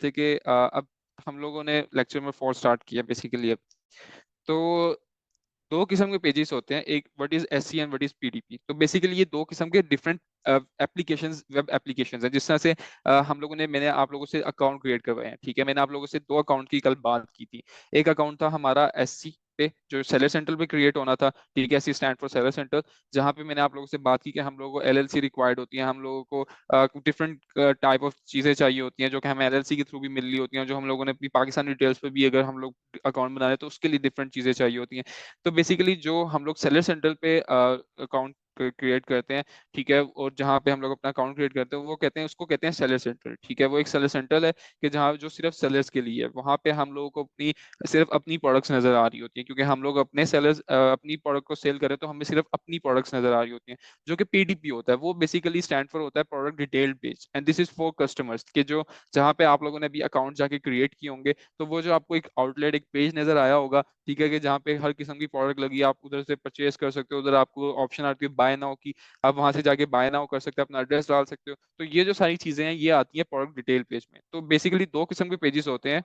थे कि अब हम लोगों ने लेक्चर में 4 स्टार्ट किया बेसिकली अब। तो दो किस्म के पेजेस होते हैं, एक what is SC and what is PDP. तो बेसिकली ये दो किस्म के डिफरेंट एप्लीकेशंस, वेब एप्लीकेशंस हैं। जिस तरह से हम लोगों ने, मैंने आप लोगों से अकाउंट क्रिएट करवाए हैं, ठीक है। मैंने आप लोगों से दो अकाउंट की कल बात की थी। एक अकाउंट था हमारा एससी पे जो सेलर सेंटर पे क्रिएट होना था, ठीक है, SC stand for seller centre. जहाँ पे मैंने आप लोगों से बात की कि हम लोगों को एलएलसी रिक्वायर्ड होती है, हम लोगों को डिफरेंट टाइप ऑफ चीजें चाहिए होती हैं जो कि हमें एलएलसी के थ्रू भी मिल रही होती हैं, जो हम लोगों ने अपनी पाकिस्तान डिटेल्स पे भी अगर हम लोग अकाउंट बना रहे हैं तो उसके लिए डिफरेंट चीजें चाहिए होती हैं। तो बेसिकली जो हम लोग सेलर सेंटर पे अकाउंट क्रिएट करते हैं, ठीक है, और जहाँ पे हम लोग अपना अकाउंट क्रिएट करते हैं वो कहते हैं, उसको कहते हैं सेलर सेंटर, ठीक है। वो एक सेलर सेंटर है कि जहाँ जो सिर्फ सेलर्स के लिए है। वहाँ पे हम लोगों को अपनी सिर्फ अपनी प्रोडक्ट्स नजर आ रही होती है, क्योंकि हम लोग अपने सेलर्स अपनी प्रोडक्ट को सेल करें तो हमें सिर्फ अपनी प्रोडक्ट्स नजर आ रही होती हैं। जो कि पीडीपी होता है वो बेसिकली स्टैंड फॉर होता है product detail page, and this is for customers के जो जहाँ पे आप लोगों ने अभी अकाउंट जाके क्रिएट किए होंगे, तो वो जो आपको एक आउटलेट, एक पेज नजर आया होगा, ठीक है, कि जहाँ पे हर किस्म की प्रोडक्ट लगी है, आप उधर से परचेज कर सकते हो, उधर आपको ऑप्शन आती है बाय नाउ की, आप वहां से जाके बाय नाउ कर सकते हो, अपना एड्रेस डाल सकते हो। तो ये जो सारी चीजें हैं ये आती हैं प्रोडक्ट डिटेल पेज में। तो बेसिकली दो किस्म के पेजेस होते हैं।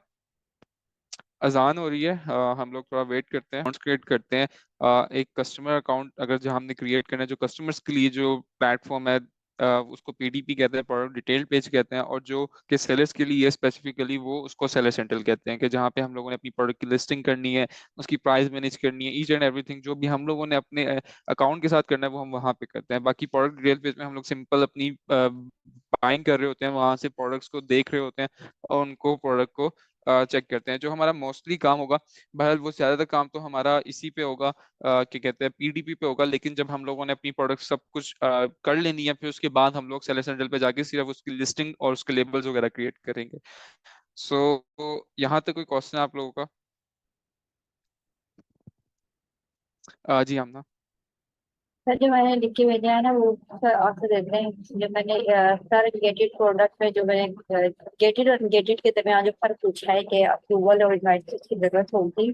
अजान हो रही है, हम लोग थोड़ा वेट करते हैं, अकाउंट्स क्रिएट करते हैं। एक कस्टमर अकाउंट अगर जो हमने क्रिएट करना है, जो कस्टमर्स के लिए जो प्लेटफॉर्म है, उसको पीडीपी कहते हैं, प्रोडक्ट डिटेल पेज कहते हैं। और जो कि सेलर्स के लिए स्पेसिफिकली वो उसको सेलर सेंट्रल कहते हैं, कि जहाँ पे हम लोगों ने अपनी प्रोडक्ट की लिस्टिंग करनी है, उसकी प्राइस मैनेज करनी है, ईच एंड एवरीथिंग जो भी हम लोगों ने अपने अकाउंट के साथ करना है वो हम वहाँ पे करते हैं। बाकी प्रोडक्ट डिटेल पेज में हम लोग सिंपल अपनी बाइंग कर रहे होते हैं, वहां से प्रोडक्ट्स को देख रहे होते हैं और उनको प्रोडक्ट को चेक करते हैं। जो हमारा मोस्टली काम होगा, बहरहाल वो ज्यादातर काम तो हमारा इसी पे होगा, क्या कहते हैं, पीडीपी पे होगा। लेकिन जब हम लोगों ने अपनी प्रोडक्ट सब कुछ कर लेनी है, फिर उसके बाद हम लोग सेलर सेंटर पे जाके सिर्फ उसकी लिस्टिंग और उसके लेबल्स वगैरह क्रिएट करेंगे। सो यहाँ तक कोई क्वेश्चन है आप लोगों का? जी हम ना। सर जो मैंने लिख के भेजा है ना वो सर आपसे देते हैं। जो मैंने सर गेटेड प्रोडक्ट में जो मैंने गेटेड और अनगेटेड के दरमियान जो फर्क पूछा है कि अप्रूवल और इनवाइस की जरूरत होगी,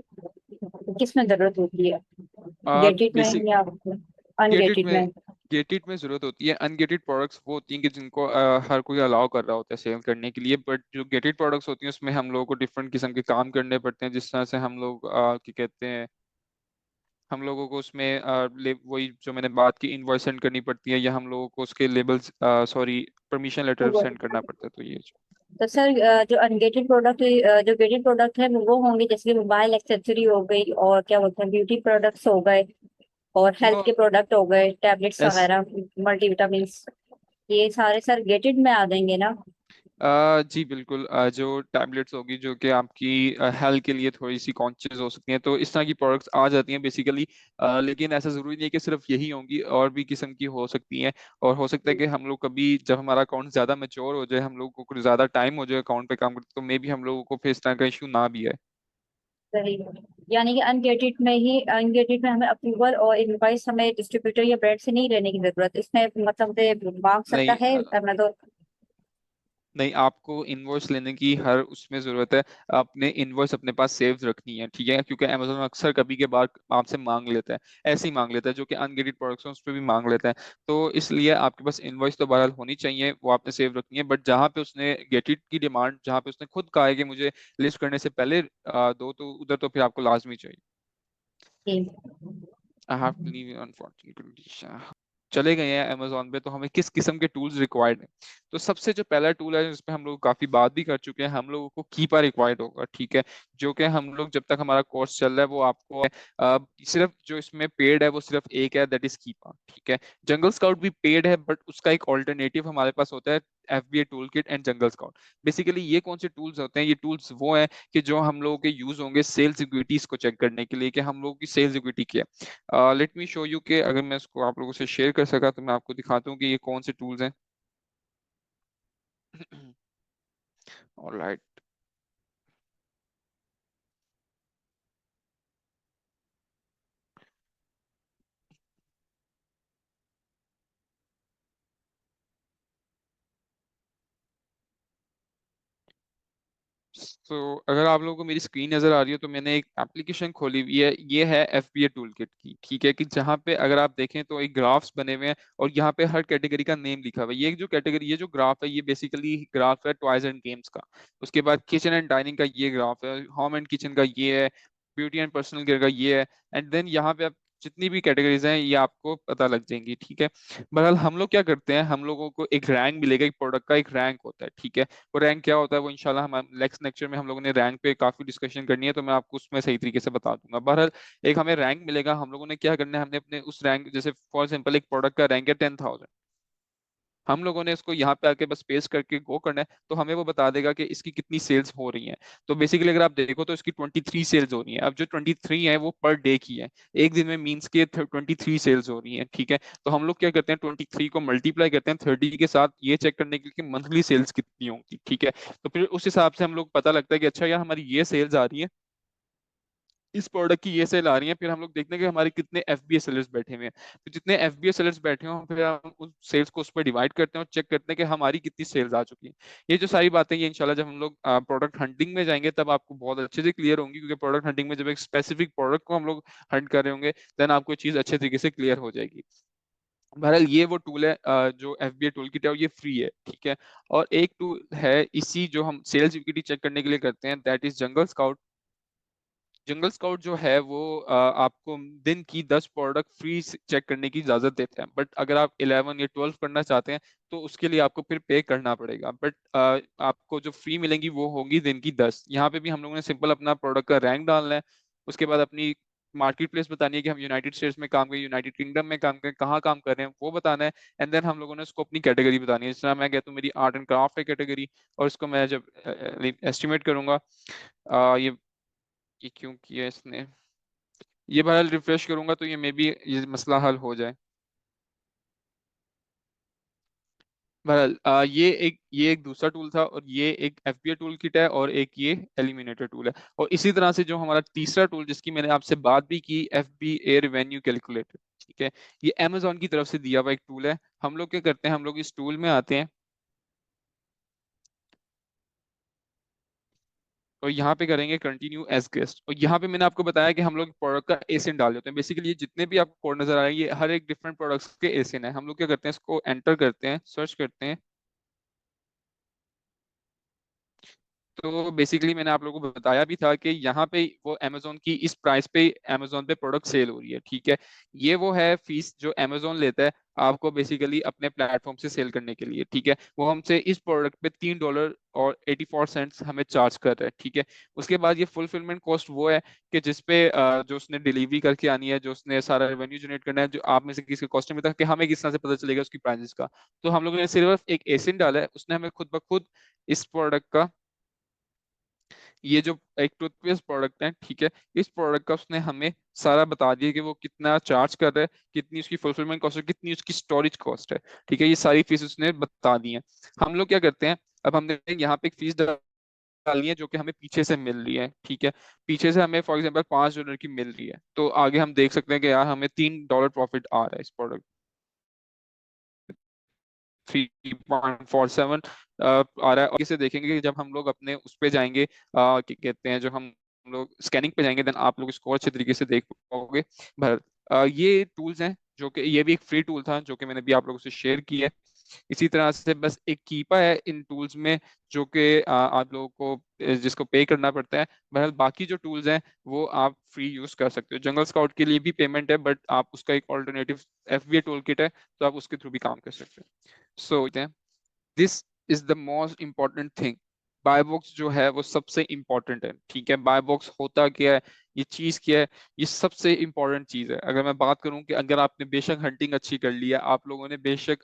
किस में जरूरत होती है, गेटेड में बेसिक या गेटेड अनगेटेड में में? गेटेड में जरूरत होती है। अनगेटेड प्रोडक्ट्स वो होती हैं कि जिनको हर कोई अलाउ कर रहा होता है सेल करने के लिए। बट जो गेटेड प्रोडक्ट्स होती हैं उसमें हम लोगों को डिफरेंट किस्म के काम करने पड़ते हैं। जिस तरह से हम लोग क्या कहते हैं, हम लोगों को उसमें वही जो मैंने बात की, इनवॉइस सेंड करनी पड़ती है, या हम लोगों को उसके labels, sorry, permission letter send करना पड़ता है। तो ये तो सर जो अनगेटेड प्रोडक्ट, जो गेटेड प्रोडक्ट है वो होंगे जैसे मोबाइल एक्सेसरी हो गई, और क्या बोलते हैं ब्यूटी प्रोडक्ट्स हो गए, और हेल्थ नो के प्रोडक्ट हो गए, टैबलेट्स एस वगैरह, मल्टीविटामिन्स, ये सारे सर गेटेड में आ जाएंगे ना? जी बिल्कुल। जो टैबलेट्स होगी जो कि आपकी हेल्थ के लिए थोड़ी सी कॉन्शियस हो सकती हैं, तो इस तरह की प्रोडक्ट्स आ जाती हैं बेसिकली। लेकिन ऐसा जरूरी नहीं है कि सिर्फ यही होंगी, और भी किस्म की हो सकती हैं। और हो सकता है कि हम लोग कभी जब हमारा अकाउंट ज्यादा मेच्योर हो जाए, हम लोग को कुछ ज्यादा टाइम हो जाए अकाउंट पे काम करते, तो मे भी हम लोगों को फिर इस तरह का इशू ना भी आए। सही। यानी कि अनगेटेड में हमें अप्रूवल और इनवाइस हमें डिस्ट्रीब्यूटर या ब्रांड से नहीं लेने की जरूरत, इसमें मतलब से मांग सकता नहीं, है मैं तो। नहीं, आपको इनवॉइस लेने की हर उसमें जरूरत है। आपने इनवॉइस अपने पास सेव रखनी है, ठीक है, क्योंकि अमेजोन अक्सर कभी के बाद आपसे मांग लेता है, ऐसे ही मांग लेता है, जो कि अनगेटेड प्रोडक्ट्स हैं उस पर भी मांग लेता है। तो इसलिए आपके पास इनवॉइस तो बहरहाल होनी चाहिए, वो आपने सेव रखनी है। बट जहाँ पे उसने गेटेड की डिमांड, जहाँ पे उसने खुद कहा है कि मुझे लिस्ट करने से पहले दो, तो उधर तो फिर आपको लाजमी चाहिए। ठीक। I have to leave unfortunate condition. चले गए हैं अमेजोन पे, तो हमें किस किस्म के टूल्स रिक्वायर्ड हैं? तो सबसे जो पहला टूल है जिस पे हम लोग काफी बात भी कर चुके हैं, हम लोगों को कीपा रिक्वायर्ड होगा, ठीक है। जो कि हम लोग जब तक हमारा कोर्स चल रहा है वो आपको सिर्फ जो इसमें पेड है वो सिर्फ एक है, दैट इज कीपा, ठीक है। जंगल स्काउट भी पेड है, बट उसका एक ऑल्टरनेटिव हमारे पास होता है, FBA tool kit and jungle scout. Basically ये कौन से टूल्स होते हैं? ये टूल्स वो हैं कि जो हम लोगों के यूज होंगे सेल्स इक्विटीज को चेक करने के लिए, कि हम लोगों की सेल्स इक्विटी क्या है। लेट मी शो यू कि अगर मैं इसको आप लोगों से शेयर कर सका तो मैं आपको दिखाता हूँ कि ये कौन से टूल्स हैं। ऑलराइट। तो अगर आप लोगों को मेरी स्क्रीन नजर आ रही है तो मैंने एक एप्लीकेशन खोली हुई है, ये है FBA टूल किट की, ठीक है, कि जहाँ पे अगर आप देखें तो एक ग्राफ्स बने हुए हैं और यहाँ पे हर कैटेगरी का नेम लिखा हुआ है। ये जो कैटेगरी, ये जो ग्राफ है, ये बेसिकली ग्राफ है टॉयज एंड गेम्स का। उसके बाद किचन एंड डाइनिंग का ये ग्राफ है, होम एंड किचन का ये है, ब्यूटी एंड पर्सनल केयर का ये है, एंड देन यहाँ पे आप जितनी भी कैटेगरीज हैं ये आपको पता लग जाएंगी, ठीक है। बहरहाल हम लोग क्या करते हैं, हम लोगों को एक रैंक मिलेगा, एक प्रोडक्ट का एक रैंक होता है, ठीक है। वो रैंक क्या होता है वो इंशाल्लाह हम नेक्स्ट लेक्चर में हम लोगों ने रैंक पे काफी डिस्कशन करनी है, तो मैं आपको उसमें सही तरीके से बता दूंगा। बहरहाल एक हमें रैंक मिलेगा, हम लोगों ने क्या करना है, हमने अपने उस रैंक, जैसे फॉर एग्जाम्पल एक प्रोडक्ट का रैंक है 10,000, हम लोगों ने इसको यहाँ पे आके बस पेस्ट करके गो करना है, तो हमें वो बता देगा कि इसकी कितनी सेल्स हो रही हैं। तो बेसिकली अगर आप देखो तो इसकी 23 सेल्स हो रही हैं। अब जो 23 है वो पर डे की है, एक दिन में मीन्स के 23 सेल्स हो रही हैं, ठीक है। तो हम लोग क्या करते हैं, 23 को मल्टीप्लाई करते हैं 30 के साथ, ये चेक करने के लिए कि मंथली सेल्स कितनी होंगी, ठीक है। तो फिर उस हिसाब से हम लोग पता लगता है कि अच्छा यार हमारी ये सेल्स आ रही है, इस प्रोडक्ट की ये सेल आ रही है, फिर हम लोग देखते हैं कि हमारे कितने FBA सेलर्स बैठे हुए हैं। तो जितने FBA सेलर्स बैठे हों फिर हम उस सेल्स को उस पर डिवाइड करते हैं और चेक करते हैं कि हमारी कितनी सेल्स आ चुकी हैं। ये जो सारी बातें ये इंशाल्लाह जब हम लोग प्रोडक्ट हंटिंग में जाएंगे तब आपको बहुत अच्छे से क्लियर होंगी, क्योंकि प्रोडक्ट हंटिंग में जब एक स्पेसिफिक प्रोडक्ट को हम लोग हंट कर रहे होंगे देन आपको ये चीज अच्छे तरीके से क्लियर हो जाएगी। बहरहाल ये वो टूल है जो FBA टूल किट है, और ये फ्री है, ठीक है। और एक टूल है इसी जो हम सेल्स यूटिलिटी चेक करने के लिए करते हैं, that is jungle scout. Jungle scout जो है वो आपको दिन की 10 प्रोडक्ट फ्री चेक करने की इजाजत देता है, बट अगर आप 11 या 12 करना चाहते हैं तो उसके लिए आपको फिर पे करना पड़ेगा। बट आपको जो फ्री मिलेंगी वो होंगी दिन की 10। यहाँ पे भी हम लोगों ने सिंपल अपना प्रोडक्ट का रैंक डालना है, उसके बाद अपनी मार्केट प्लेस बतानी है कि हम यूनाइटेड स्टेट्स में काम करें, यूनाइटेड किंगडम में काम करें, कहाँ काम कर रहे हैं वो बताना है, एंड देन हम लोगों ने उसको अपनी कैटेगरी बतानी है। जिस तरह मैं कहता हूँ मेरी आर्ट एंड क्राफ्ट है कैटेगरी, और इसको मैं जब एस्टिमेट करूंगा, ये क्यों किया इसने, ये बहरहाल रिफ्रेश करूंगा तो ये मे बी ये मसला हल हो जाए। बहरहाल ये एक दूसरा टूल था, और ये एक FBA टूल किट है, और एक ये एलिमिनेटर टूल है। और इसी तरह से जो हमारा तीसरा टूल जिसकी मैंने आपसे बात भी की, FBA रेवेन्यू कैलकुलेटर, ठीक है, ये Amazon की तरफ से दिया हुआ एक टूल है। हम लोग क्या करते हैं, हम लोग इस टूल में आते हैं और यहाँ पे करेंगे कंटिन्यू एज गेस्ट, और यहाँ पे मैंने आपको बताया कि हम लोग प्रोडक्ट का एसिन डाल देते हैं। बेसिकली ये जितने भी आपको कोड नजर आ रहे हैं ये हर एक डिफरेंट प्रोडक्ट्स के एसिन है। हम लोग क्या करते हैं, इसको एंटर करते हैं, सर्च करते हैं। तो बेसिकली मैंने आप लोगों को बताया भी था कि यहाँ पे वो अमेजोन की इस प्राइस पे अमेजोन पे प्रोडक्ट सेल हो रही है, ठीक है। ये वो है फीस जो अमेजोन लेता है आपको बेसिकली अपने प्लेटफॉर्म से सेल करने के लिए, ठीक है। वो हमसे इस प्रोडक्ट पे $3.84 हमें चार्ज कर रहा है, ठीक है। उसके बाद ये फुलफिलमेंट कॉस्ट वो है कि जिसपे जो उसने डिलीवरी करके आनी है, जो उसने सारा रेवेन्यू जनरेट करना है, जो आप में से किसी को कॉस्ट में था कि हमें किस तरह से पता चलेगा उसकी प्राइसेस का। तो हम लोगों ने सिर्फ एक एसिन डाला है, उसने हमें खुद ब खुद इस प्रोडक्ट का, ये जो एक टूथपेस्ट प्रोडक्ट है, ठीक है, इस प्रोडक्ट का उसने हमें सारा बता दिया कि वो कितना चार्ज कर रहा है, कितनी उसकी फुलफिलमेंट कॉस्ट है, कितनी उसकी स्टोरेज कॉस्ट है, ठीक है। ये सारी फीस उसने बता दी है। हम लोग क्या करते हैं, अब हमने यहाँ पे एक फीस डालनी है जो कि हमें पीछे से मिल रही है, ठीक है। पीछे से हमें फॉर एग्जांपल $5 की मिल रही है, तो आगे हम देख सकते हैं कि यार हमें $3 प्रॉफिट आ रहा है इस प्रोडक्ट, 3.47 आ रहा है। और इसे देखेंगे कि जब हम लोग अपने उस पे जाएंगे, क्या कहते हैं, जो हम लोग स्कैनिंग पे जाएंगे, देन आप लोग इसको अच्छे तरीके से देख पाओगे। ये टूल्स हैं जो कि ये भी एक फ्री टूल था जो कि मैंने भी आप लोगों से शेयर किया है। इसी तरह से बस एक कीपा है इन टूल्स में जो कि आप लोगों को जिसको पे करना पड़ता है। बहरहाल बाकी जो टूल्स हैं वो आप फ्री यूज कर सकते हो। जंगल स्काउट के लिए भी पेमेंट है, बट आप उसका एक ऑल्टरनेटिव FBA टूल किट है, तो आप उसके थ्रू भी काम कर सकते हो। So this is the most important thing. Buy box जो है वो सबसे इम्पोर्टेंट है, ठीक है। बाय बॉक्स होता क्या है, ये चीज क्या है, ये सबसे इम्पोर्टेंट चीज है। अगर मैं बात करूं कि अगर आपने बेशक हंटिंग अच्छी कर ली है, आप लोगों ने बेशक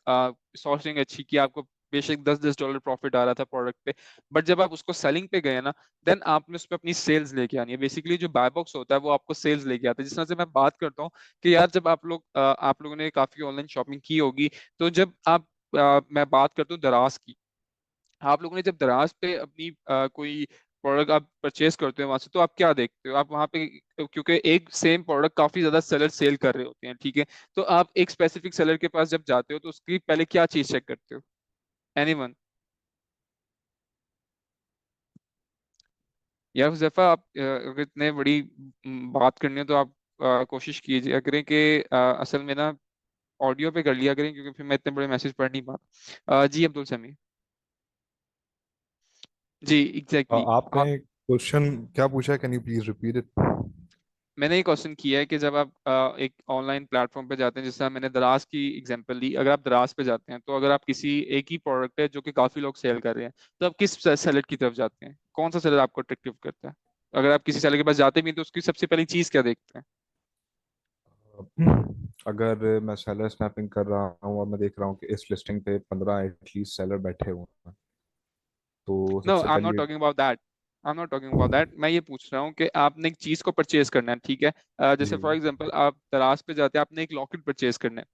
सोर्सिंग अच्छी की, आपको बेशक $10 प्रॉफिट आ रहा था प्रोडक्ट पे, बट जब आप उसको सेलिंग पे गए ना, देन आपने उस पर अपनी सेल्स लेके आनी है। बेसिकली जो बाय बॉक्स होता है वो आपको सेल्स लेके आता है। जिस तरह से मैं बात करता हूँ कि यार जब आप लोगों ने काफी ऑनलाइन शॉपिंग की होगी, तो जब आप मैं बात करता हूँ दराज की, आप लोगों ने जब दराज पे अपनी कोई प्रोडक्ट आप परचेज करते हो वहां से, तो आप क्या देखते हो, आप वहां पे क्योंकि एक सेम प्रोडक्ट काफी ज्यादा सेलर सेल कर रहे होते हैं, ठीक है। तो आप एक स्पेसिफिक सेलर के पास जब जाते हो तो उसकी पहले क्या चीज चेक करते हो? एनीवन? यार हुज़ैफा, आप अगर इतने बड़ी बात करनी है तो आप कोशिश कीजिए करें कि असल में ना ऑडियो पे कर लिया करें, क्योंकि फिर मैं इतने बड़े मैसेज पढ़ नहीं पाता। जी अब्दुल समी। जी एग्जैक्टली। आपने क्वेश्चन क्या पूछा, can you please repeat it? मैंने ये क्वेश्चन किया है कि जब आप एक ऑनलाइन प्लेटफॉर्म पे जाते हैं, जैसे मैंने दराज की एग्जांपल ली, अगर आप दराज पे जाते हैं तो अगर आप किसी एक ही प्रोडक्ट है जो कि काफी लोग सेल कर रहे हैं, तो आप किस सेलर की तरफ जाते हैं? कौन सा सेलर आपको अट्रैक्टिव करता है? अगर आप किसी सेलर के पास जाते भी हैं तो उसकी सबसे पहली चीज क्या देखते हैं? अगर मैं सेलर स्नैपिंग कर रहा हूँ और मैं देख रहा हूँ कि इस लिस्टिंग पे 15 एटलीस्ट सेलर बैठे हुए हैं, तो नो, सबसे आई एम नॉट पहले। Talking about that. I am not talking about that. मैं ये पूछ रहा हूँ कि आपने एक चीज को परचेज करना है, ठीक है? जैसे फॉर जी। एग्जांपल आप दराज पे जाते हैं, आपने एक लॉकेट परचेज करना है।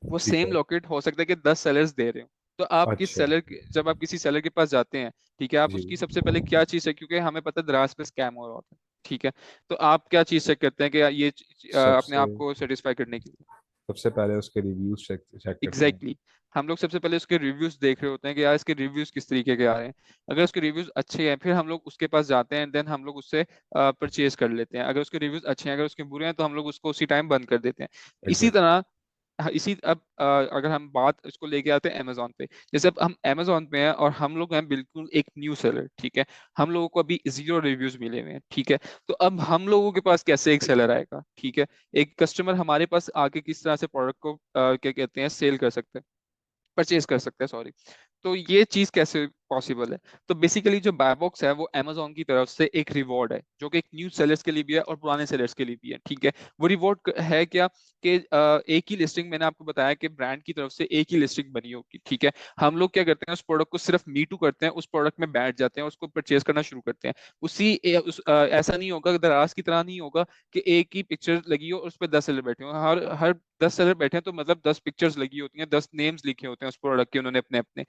वो ठीक सेम है। लॉकेट हो सकता है कि 10 सेलर्स दे रहे हो। तो आप किस अच्छा। सेलर, जब आप किसी सेलर के पास जाते हैं, ठीक है, आप जी। उसकी सबसे पहले क्या चीज है, क्योंकि हमें पता है दराज पे स्कैम हो रहा होता है, ठीक है? तो आप क्या चीज चेक करते हैं कि ये अपने सबसे आप को सेटिस्फाई करने के लिए? सबसे पहले उसके रिव्यूज चेक चेक करते हैं। Exactly exactly. हम लोग सबसे पहले उसके रिव्यूज देख रहे होते हैं कि यार इसके रिव्यूज किस तरीके के आ रहे हैं। अगर उसके रिव्यूज अच्छे हैं, फिर हम लोग उसके पास जाते हैं, देन हम लोग उससे परचेज कर लेते हैं। अगर उसके रिव्यूज अच्छे हैं, अगर उसके बुरे हैं, तो हम लोग उसको उसी टाइम बंद कर देते हैं। इसी एग्जैक्ट। तरह हाँ, इसी अब अगर हम बात इसको लेके आते हैं अमेजोन पे। जैसे अब हम अमेजोन पे हैं और हम लोग हैं बिल्कुल एक न्यू सेलर, ठीक है? हम लोगों को अभी 0 रिव्यूज मिले हुए हैं, ठीक है? तो अब हम लोगों के पास कैसे एक सेलर आएगा, ठीक है? एक कस्टमर हमारे पास आके किस तरह से प्रोडक्ट को क्या कहते हैं, सेल कर सकते हैं, परचेज कर सकते हैं, सॉरी। तो ये चीज कैसे पॉसिबल है? तो बेसिकली जो बाय बॉक्स है वो अमेजोन की तरफ से एक रिवॉर्ड है, जो कि एक न्यू सेलर्स के लिए भी है और पुराने सेलर्स के लिए भी है, ठीक है? वो रिवॉर्ड है क्या कि एक ही लिस्टिंग, मैंने आपको बताया कि ब्रांड की तरफ से एक ही लिस्टिंग बनी होगी, ठीक है? हम लोग क्या करते हैं, उस प्रोडक्ट को सिर्फ मी टू करते हैं, उस प्रोडक्ट में बैठ जाते हैं, उसको परचेज करना शुरू करते हैं। ऐसा नहीं होगा, दराज की तरह नहीं होगा कि एक ही पिक्चर लगी हो और उस पर 10 सेलर बैठे हो। हर हर 10 सेलर बैठे हैं तो मतलब 10 पिक्चर्स लगी होती हैं, 10 नेम्स लिखे होते हैं उस प्रोडक्ट के उन्होंने अपने अपने।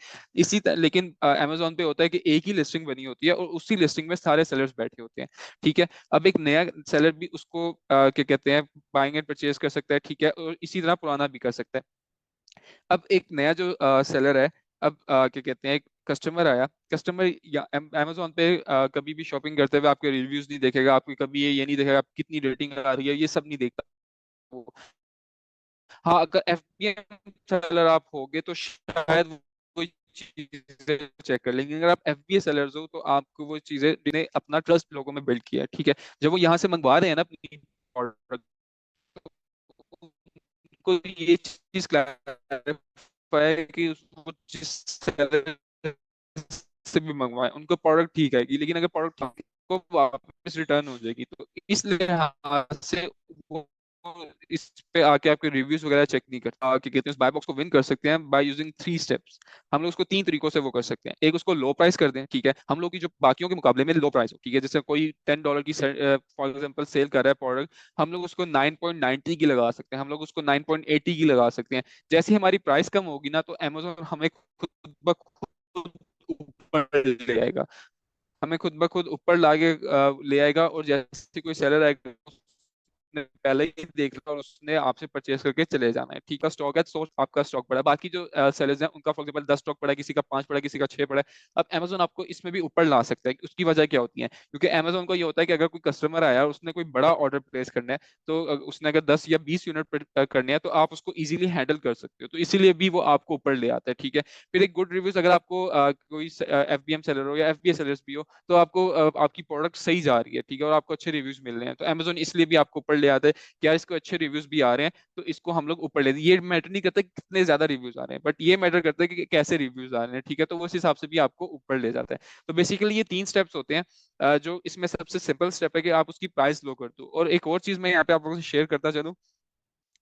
लेकिन अमेजोन पे होता है कि एक ही लिस्टिंग बनी होती है और उसी लिस्टिंग में सारे सेलर्स बैठे होते हैं, ठीक है? अब एक नया सेलर भी उसको क्या कहते हैं, बाइंग एंड परचेज कर सकता है, ठीक है? और इसी तरह पुराना भी कर सकता है। अब एक नया जो सेलर है, अब क्या कहते हैं, एक कस्टमर आया। कस्टमर या अमेजोन पे कभी भी शॉपिंग करते हुए आपके रिव्यूज नहीं देखेगा, आपको कभी ये नहीं देखेगा आप कितनी रेटिंग आ रही है, ये सब नहीं देखता वो। हाँ, अगर एफबीएम सेलर आप होगे तो शायद वो चीजें चेक कर लेंगे। अगर आप एफबीए सेलर्स हो तो आपको वो चीजें, जिन्हें अपना ट्रस्ट लोगों में बिल्ड किया है, ठीक है, जब वो यहाँ से मंगवा रहे हैं ना अपनी प्रोडक्ट, उनको ये चीज क्लैरिफाई कि वो जिस सेलर से भी मंगवाए उनको प्रोडक्ट ठीक आएगी, लेकिन अगर प्रोडक्ट ठीक है, वो वापस रिटर्न हो जाएगी। तो इस लिहाज से वो इस पे आके आपके रिव्यूज वगैरह चेक नहीं करता, कि कहते हैं उस बाय बॉक्स को विन कर सकते हैं बाय यूजिंग 3 स्टेप्स। हम लोग उसको 3 तरीकों से वो कर सकते हैं। एक, उसको लो प्राइस कर दें, ठीक है, हम लोग की जो बाकियों के मुकाबले में लो प्राइस हो, ठीक है? जैसे कोई $10 की फॉर एग्जांपल सेल कर रहा है प्रोडक्ट, हम लोग उसको 9.90 की लगा सकते हैं, हम लोग उसको 9.80 की लगा सकते हैं। जैसे ही हमारी प्राइस कम होगी ना, तो अमेजोन हमें खुद ब खुद ऊपर ले आएगा, हमें खुद ब खुद ऊपर लाके ले आएगा। और जैसे कोई सेलर आएगा, उसने पहले ही देख लिया और उसने आपसे परचेज करके चले जाना है, ठीक है? स्टॉक है तो आपका स्टॉक पड़ा है। बाकी जो सेलर्स हैं उनका फॉर एग्जांपल 10 स्टॉक पड़ा है, किसी का 5 पड़ा है, किसी का 6 पड़ा है। अब अमेजोन आपको इसमें भी ऊपर ला सकता है। उसकी वजह क्या होती है? क्योंकि अमेजोन को ये होता है कि अगर कोई कस्टमर आया और उसने कोई बड़ा ऑर्डर प्लेस करना है, तो उसने अगर 10 या 20 यूनिट करने हैं, तो आप उसको इजीली हैंडल कर सकते हो, तो इसीलिए भी वो आपको ऊपर ले आता है, ठीक है? फिर एक गुड रिव्यूज, अगर आपको कोई एफबीएम सेलर हो या एफबीए सेलर्स भी हो, तो आपको आपकी प्रोडक्ट सही जा रही है, ठीक है, और आपको अच्छे रिव्यूज मिल रहे हैं, तो अमेजोन इसलिए भी आपको ऊपर ले आता है। क्या इसको अच्छे रिव्यूज भी आ रहे हैं, तो इसको हम लोग ऊपर ले, ये मैटर नहीं करता कि कितने ज्यादा रिव्यूज आ रहे हैं, बट ये मैटर करता है कि कैसे रिव्यूज आ रहे हैं, ठीक है? तो वो उस हिसाब से भी आपको ऊपर ले जाता है। तो बेसिकली ये 3 स्टेप्स होते हैं। जो इसमें सबसे सिंपल स्टेप है कि आप उसकी प्राइस लो कर दो। और एक और चीज मैं यहाँ पे आप लोगों से शेयर करता चलूं,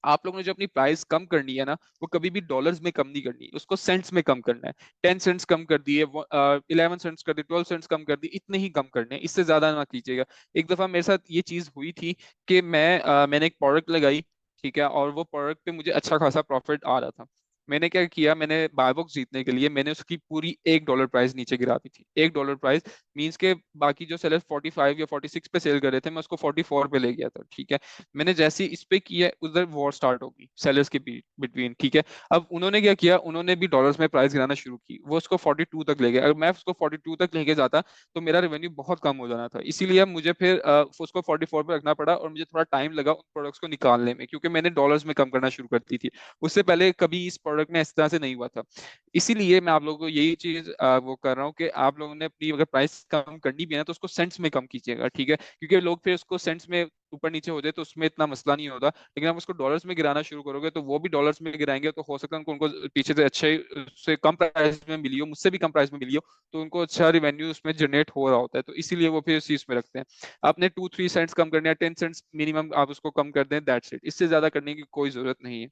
आप लोगों ने जो अपनी प्राइस कम करनी है ना, वो कभी भी डॉलर्स में कम नहीं करनी, उसको सेंट्स में कम करना है। 10 सेंट्स कम कर दिए, 11 सेंट्स कर दिए, 12 सेंट्स कम कर दिए, इतने ही कम करने हैं, इससे ज्यादा ना कीजिएगा। एक दफा मेरे साथ ये चीज हुई थी कि मैंने एक प्रोडक्ट लगाई, ठीक है, और वो प्रोडक्ट पे मुझे अच्छा खासा प्रॉफिट आ रहा था। मैंने क्या किया, मैंने बाय बॉक्स जीतने के लिए मैंने उसकी पूरी $1 प्राइस नीचे गिरा दी थी। $1 प्राइस मींस के बाकी जो सेलर 45 या 46 पे सेल कर रहे थे, मैं उसको 44 पे ले गया था। ठीक है, मैंने जैसे ही इस पे किया उधर वॉर स्टार्ट हो गई सेलर्स के बिटवीन। ठीक है, अब उन्होंने क्या किया, उन्होंने भी डॉलर्स में प्राइस गिराना शुरू की, वो उसको 42 तक ले गए। अगर मैं उसको 42 तक लेके जाता तो मेरा रेवेन्यू बहुत कम हो जाना था। इसीलिए अब मुझे फिर उसको 44 पे रखना पड़ा, और मुझे थोड़ा टाइम लगा उन प्रोडक्ट्स को निकालने में, क्योंकि मैंने डॉलर्स में कम करना शुरू कर दी थी। उससे पहले कभी इस प्रोडक्ट में इस तरह से नहीं हुआ था। इसीलिए मैं आप लोगों को यही चीज वो कर रहा हूँ कि आप लोगों ने अपनी अगर प्राइस कम करनी भी है ना, तो उसको सेंट्स में कम कीजिएगा। ठीक है, क्योंकि लोग फिर उसको सेंट्स में ऊपर नीचे हो जाए तो उसमें इतना मसला नहीं होता। लेकिन आप उसको डॉलर्स में गिराना शुरू करोगे तो वो भी डॉलर्स में गिराएंगे, तो हो सकता है उनको उनको पीछे से अच्छे से कम प्राइस में मिली हो, मुझसे भी कम प्राइस में मिली हो, तो उनको अच्छा रिवेन्यू उसमें जनरेट हो रहा होता है, तो इसीलिए वो फिर उस चीज में रखते हैं। आपने 2-3 सेंट्स कम करने हैं, 10 सेंट्स मिनिमम आप उसको कम कर दें, दैट्स इट। इससे ज्यादा करने की कोई जरूरत नहीं है।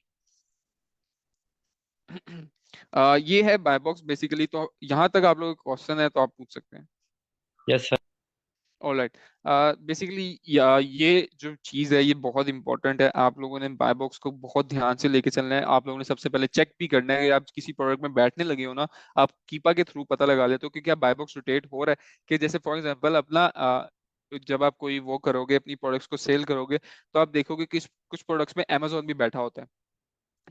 ये है बाय बॉक्स बेसिकली। तो यहाँ तक आप लोगों को क्वेश्चन है तो आप पूछ सकते हैं। Yes sir. ऑलराइट, बेसिकली ये जो चीज़ है ये बहुत इंपॉर्टेंट है। आप लोगों ने बाय बॉक्स को बहुत ध्यान से लेके चलना है। आप लोगों ने सबसे पहले चेक भी करना है कि आप किसी प्रोडक्ट में बैठने लगे हो ना, आप कीपा के थ्रू पता लगा लेते हो कि क्या बाय बॉक्स रोटेट हो रहा है। कि जैसे फॉर एग्जांपल अपना जब आप कोई वो करोगे, अपनी प्रोडक्ट्स को सेल करोगे, तो आप देखोगे कि कुछ प्रोडक्ट्स में अमेजोन भी बैठा होता है।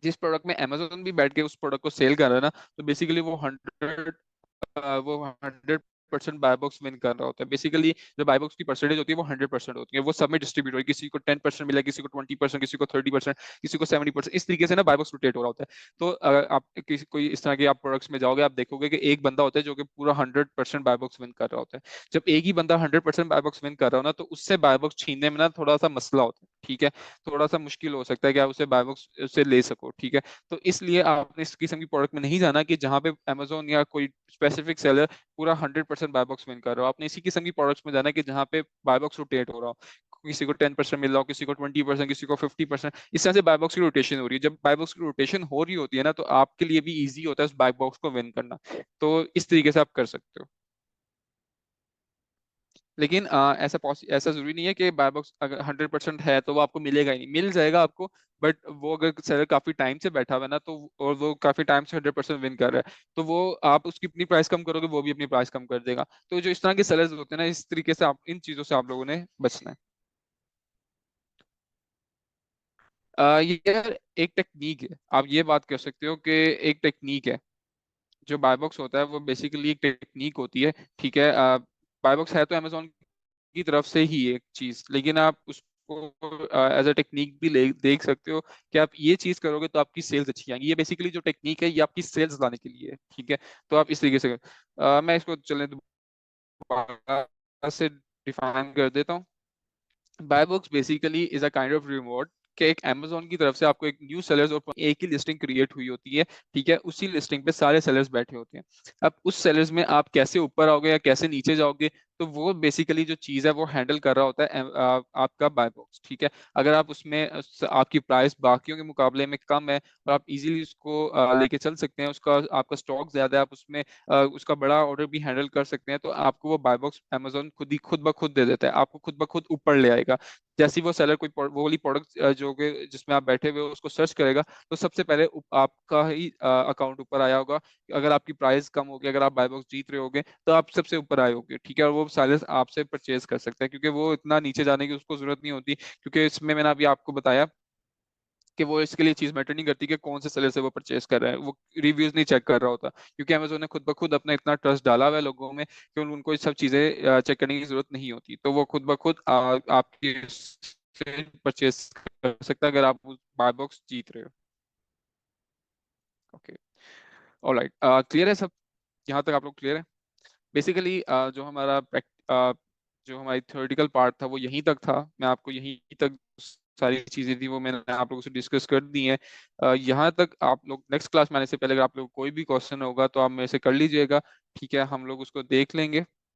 जिस प्रोडक्ट में अमेजोन भी बैठ के उस प्रोडक्ट को सेल कर रहा है ना, तो बेसिकली वो 100% बाय बॉक्स विन कर रहा होता है। बेसिकली जो बाय बॉक्स की परसेंटेज होती है वो 100% होती है। वो सब में डिस्ट्रीब्यूट होगी, किसी को 10% मिला, किसी को 20%, किसी को 30%, किसी को 70%, इस तरीके से ना बाय बॉक्स रोटेट हो रहा होता है। तो अगर आप किसी कोई इस तरह के आप प्रोडक्ट्स में जाओगे, आप देखोगे कि एक बंदा होता है जो कि पूरा 100% बाय बॉक्स विन कर रहा होता है। जब एक ही बंदा 100% बाय बॉक्स विन कर रहा हो ना, तो उससे बाय बॉक्स छीनने में ना थोड़ा सा मसला होता है। ठीक है, थोड़ा सा मुश्किल हो सकता है कि आप उसे बाय बॉक्स से ले सको। ठीक है, तो इसलिए आपने इस किस्म की प्रोडक्ट में नहीं जाना कि जहां पे अमेजोन या कोई स्पेसिफिक सेलर पूरा 100% बाय बॉक्स विन कर रहा हो। आपने इसी किस्म की प्रोडक्ट्स में जाना है कि जहां पे बाय बॉक्स रोटेट हो रहा हो, किसी को 10% मिल रहा हो, किसी को 20%, किसी को 50%, इस तरह से बाय बॉक्स की रोटेशन हो रही है। जब बाय बॉक्स की रोटेशन हो रही होती है ना, तो आपके लिए भी ईजी होता है उस बाय बॉक्स को विन करना। तो इस तरीके से आप कर सकते हो। लेकिन ऐसा जरूरी नहीं है कि बाय बॉक्स अगर 100% है तो वो आपको मिलेगा ही नहीं, मिल जाएगा आपको। बट वो अगर सेलर काफी टाइम से बैठा हुआ है ना, तो और वो काफी टाइम से 100% विन कर रहा है, तो वो आप उसकी अपनी प्राइस कम करोगे, वो भी अपनी प्राइस कम कर देगा। तो जो इस तरह के सेलर्स होते हैं ना, इस तरीके से आप इन चीजों से आप लोगों ने बचना है। ये यार एक टेक्निक है, आप ये बात कर सकते हो कि एक टेक्निक है। जो बाय बॉक्स होता है वो बेसिकली एक टेक्निक होती है। ठीक है, बाय बॉक्स है तो अमेजोन की तरफ से ही एक चीज, लेकिन आप उसको एज अ टेक्निक भी देख सकते हो कि आप ये चीज करोगे तो आपकी सेल्स अच्छी आएंगी। ये बेसिकली जो टेक्निक है ये आपकी सेल्स लाने के लिए है। ठीक है, तो आप इस तरीके से मैं इसको चलने दोबारा से डिफाइन कर देता हूँ। Buy box basically is a kind of reward कि एक Amazon की तरफ से आपको एक न्यू सेलर्स और एक ही लिस्टिंग क्रिएट हुई होती है। ठीक है, उसी लिस्टिंग पे सारे सेलर्स बैठे होते हैं। अब उस सेलर्स में आप कैसे ऊपर आओगे या कैसे नीचे जाओगे, तो वो बेसिकली जो चीज़ है वो हैंडल कर रहा होता है आपका बाय बॉक्स। ठीक है, अगर आप उसमें आपकी प्राइस बाकियों के मुकाबले में कम है और आप इजीली उसको लेके चल सकते हैं, उसका आपका स्टॉक ज्यादा है, आप उसमें उसका बड़ा ऑर्डर भी हैंडल कर सकते हैं, तो आपको वो बाय बॉक्स Amazon खुद ब खुद दे देता है, आपको खुद ब खुद ऊपर ले आएगा। जैसे ही वो सेलर कोई वो वाली प्रोडक्ट जो कि जिसमें आप बैठे हुए हो उसको सर्च करेगा, तो सबसे पहले आपका ही अकाउंट ऊपर आया होगा। अगर आपकी प्राइस कम होगी, अगर आप बाय बॉक्स जीत रहे होगे, तो आप सबसे ऊपर आए होगे। ठीक है, और वो सेलर आपसे परचेज कर सकते हैं, क्योंकि वो इतना नीचे जाने की उसको जरूरत नहीं होती, क्योंकि इसमें मैंने अभी आपको बताया कि वो इसके लिए चीज मैटर नहीं करती कि कौन से सेलर से वो परचेस कर रहा है। वो रिव्यूज नहीं चेक कर रहा होता, क्योंकि अमेजोन ने खुद ब खुद अपना इतना ट्रस्ट डाला हुआ है लोगों में कि उनको ये सब चीजें चेक करने की जरूरत नहीं होती। तो वो खुद ब खुद आपकी से परचेस कर सकता है अगर आप बाय बॉक्स जीत रहे हो। ओके, ऑलराइट, क्लियर है सब? यहाँ तक आप लोग क्लियर है? बेसिकली जो हमारा जो हमारी थ्योरेटिकल पार्ट था वो यहीं तक था। मैं आपको यहीं तक सारी चीजें थी वो मैंने आप लोगों से डिस्कस कर दी हैं। यहाँ तक आप लोग नेक्स्ट क्लास में आने से पहले अगर आप लोग कोई भी क्वेश्चन होगा तो आप मेरे से कर लीजिएगा। ठीक है, हम लोग उसको देख लेंगे।